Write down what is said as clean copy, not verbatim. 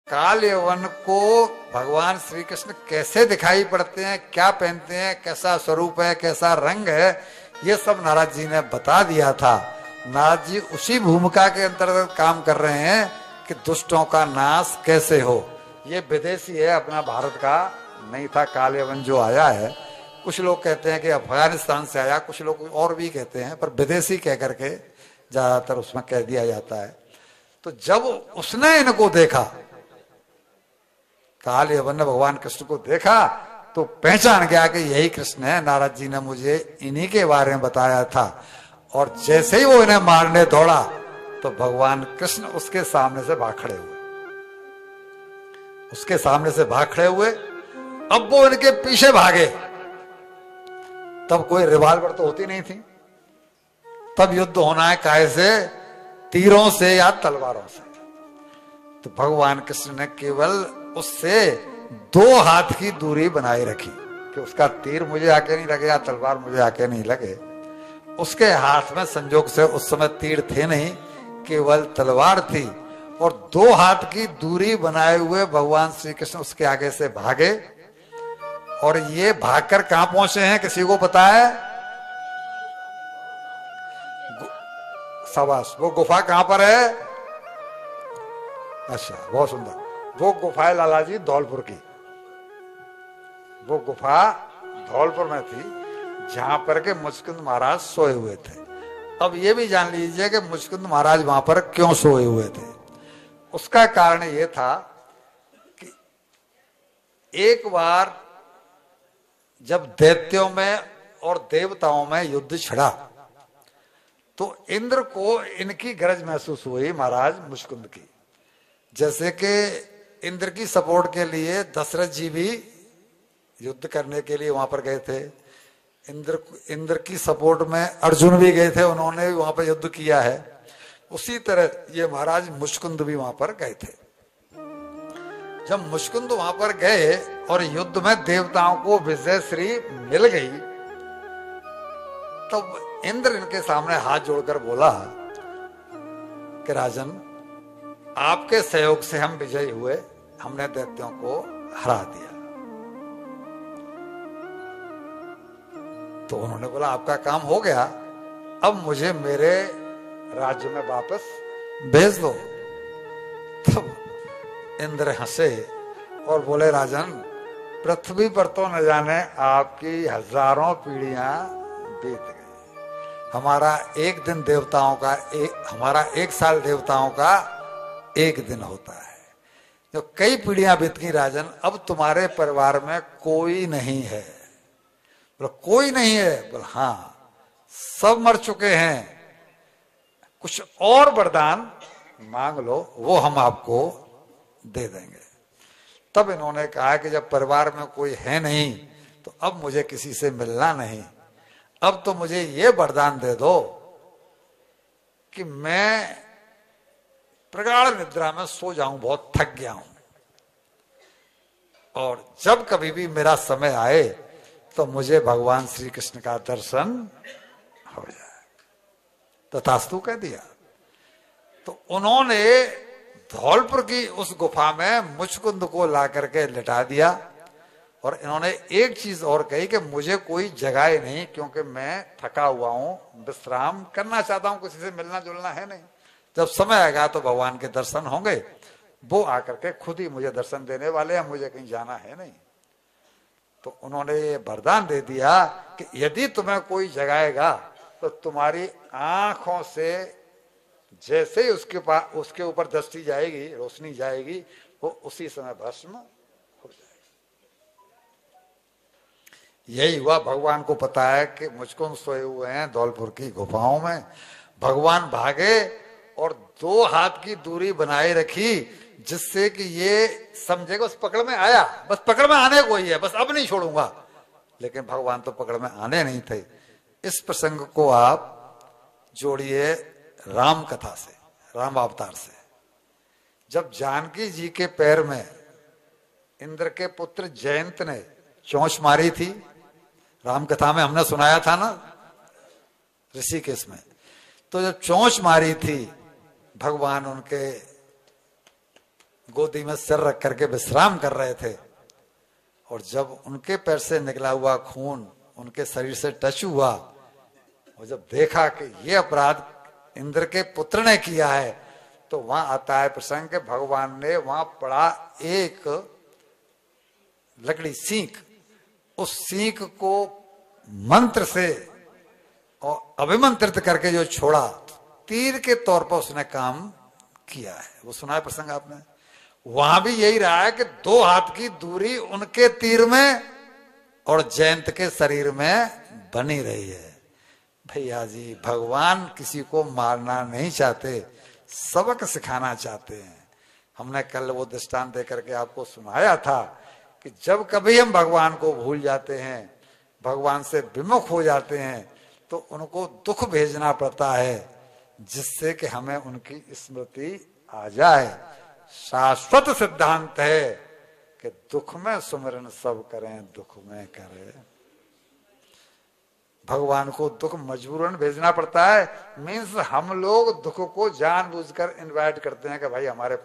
काल यौवन को भगवान श्री कृष्ण कैसे दिखाई पड़ते हैं, क्या पहनते हैं, कैसा स्वरूप है, कैसा रंग है, ये सब नारद जी ने बता दिया था। नारद जी उसी भूमिका के अंतर्गत काम कर रहे हैं कि दुष्टों का नाश कैसे हो। ये विदेशी है, अपना भारत का नहीं था। काल यौवन जो आया है, कुछ लोग कहते हैं कि अफगानिस्तान से आया, कुछ लोग और भी कहते हैं, पर विदेशी कह करके ज्यादातर उसमें कह दिया जाता है। तो जब उसने इनको देखा, काल यौवन ने भगवान कृष्ण को देखा, तो पहचान गया कि यही कृष्ण है। नारद जी ने मुझे इन्हीं के बारे में बताया था। और जैसे ही वो इन्हें मारने दौड़ा तो भगवान कृष्ण उसके सामने से भाग खड़े हुए, उसके सामने से भाग खड़े हुए। अब वो इनके पीछे भागे, तब कोई रिवाल्वर तो होती नहीं थी, तब युद्ध होना है काहे से, तीरों से या तलवारों से। तो भगवान कृष्ण ने केवल उससे 2 हाथ की दूरी बनाए रखी कि उसका तीर मुझे आके नहीं लगे या तलवार मुझे आके नहीं लगे। उसके हाथ में संजोग से उस समय तीर थे नहीं, केवल तलवार थी। और 2 हाथ की दूरी बनाए हुए भगवान श्री कृष्ण उसके आगे से भागे। और ये भागकर कहां पहुंचे हैं, किसी को पता है? शाबाश। वो गुफा कहां पर है? अच्छा, बहुत सुंदर। वो गुफा है लाला जी धौलपुर की। वो गुफा धौलपुर में थी, जहां पर के मुचकुंद महाराज सोए हुए थे। अब ये भी जान लीजिए कि मुचकुंद महाराज वहां पर क्यों सोए हुए थे। उसका कारण ये था कि एक बार जब दैत्यों में और देवताओं में युद्ध छिड़ा, तो इंद्र को इनकी गरज महसूस हुई, महाराज मुचकुंद की। जैसे कि इंद्र की सपोर्ट के लिए दशरथ जी भी युद्ध करने के लिए वहां पर गए थे। इंद्र की सपोर्ट में अर्जुन भी गए थे, उन्होंने भी वहां पर युद्ध किया है। उसी तरह ये महाराज मुचकुंद भी वहां पर गए थे। जब मुचकुंद वहां पर गए और युद्ध में देवताओं को विजय श्री मिल गई, तब इंद्र इनके सामने हाथ जोड़कर बोला कि राजन, आपके सहयोग से हम विजयी हुए, हमने दैत्यों को हरा दिया। तो उन्होंने बोला आपका काम हो गया, अब मुझे मेरे राज्य में वापस भेज दो। तब इंद्र हंसे और बोले राजन, पृथ्वी पर तो न जाने आपकी हजारों पीढ़ियां बीत गई, हमारा एक दिन देवताओं का हमारा 1 साल देवताओं का 1 दिन होता है। जो कई पीढ़ियां बीत गई राजन, अब तुम्हारे परिवार में कोई नहीं है। बोला कोई नहीं है? बोला हाँ, सब मर चुके हैं। कुछ और वरदान मांग लो, वो हम आपको दे देंगे। तब इन्होंने कहा कि जब परिवार में कोई है नहीं, तो अब मुझे किसी से मिलना नहीं, अब तो मुझे ये वरदान दे दो कि मैं प्रगाढ़ निद्रा में सो जाऊं, बहुत थक गया हूं, और जब कभी भी मेरा समय आए तो मुझे भगवान श्री कृष्ण का दर्शन हो जाए। तथास्तु कह दिया। तो उन्होंने धौलपुर की उस गुफा में मुचकुंद को ला करके लिटा दिया। और इन्होंने एक चीज और कही कि मुझे कोई जगाए नहीं, क्योंकि मैं थका हुआ हूं, विश्राम करना चाहता हूं, किसी से मिलना जुलना है नहीं। जब समय आएगा तो भगवान के दर्शन होंगे, वो आकर के खुद ही मुझे दर्शन देने वाले हैं, मुझे कहीं जाना है नहीं। तो उन्होंने ये वरदान दे दिया कि यदि तुम्हें कोई जगाएगा तो तुम्हारी आंखों से जैसे ही उसके ऊपर दृष्टि जाएगी, रोशनी जाएगी, वो उसी समय भस्म हो जाएगी। यही हुआ। भगवान को पता है कि मुझको सोए हुए हैं धौलपुर की गुफाओं में। भगवान भागे और 2 हाथ की दूरी बनाए रखी, जिससे कि ये समझेगा बस पकड़ में आया, बस पकड़ में आने को ही है, बस अब नहीं छोड़ूंगा। लेकिन भगवान तो पकड़ में आने नहीं थे। इस प्रसंग को आप जोड़िए राम कथा से, राम अवतार से। जब जानकी जी के पैर में इंद्र के पुत्र जयंत ने चोंच मारी थी, राम कथा में हमने सुनाया था ना, ऋषिकेश में। तो जब चोंच मारी थी, भगवान उनके गोदी में सिर रख करके विश्राम कर रहे थे, और जब उनके पैर से निकला हुआ खून उनके शरीर से टच हुआ, और जब देखा कि ये अपराध इंद्र के पुत्र ने किया है, तो वहां आता है प्रसंग के भगवान ने वहां पड़ा एक लकड़ी सींक, उस सींक को मंत्र से और अभिमंत्रित करके जो छोड़ा, तीर के तौर पर उसने काम किया है। वो सुना है प्रसंग आपने? वहां भी यही रहा है कि 2 हाथ की दूरी उनके तीर में और जयंत के शरीर में बनी रही है। भैया जी, भगवान किसी को मारना नहीं चाहते, सबक सिखाना चाहते हैं। हमने कल वो दृष्टांत देकर के आपको सुनाया था कि जब कभी हम भगवान को भूल जाते हैं, भगवान से विमुख हो जाते हैं, तो उनको दुख भेजना पड़ता है, जिससे कि हमें उनकी स्मृति आ जाए। शाश्वत सिद्धांत है कि दुख में सुमिरन सब करें, दुख में करें। भगवान को दुख मजबूरन भेजना पड़ता है। मीन्स हम लोग दुख को जानबूझकर इनवाइट करते हैं कि भाई हमारे पास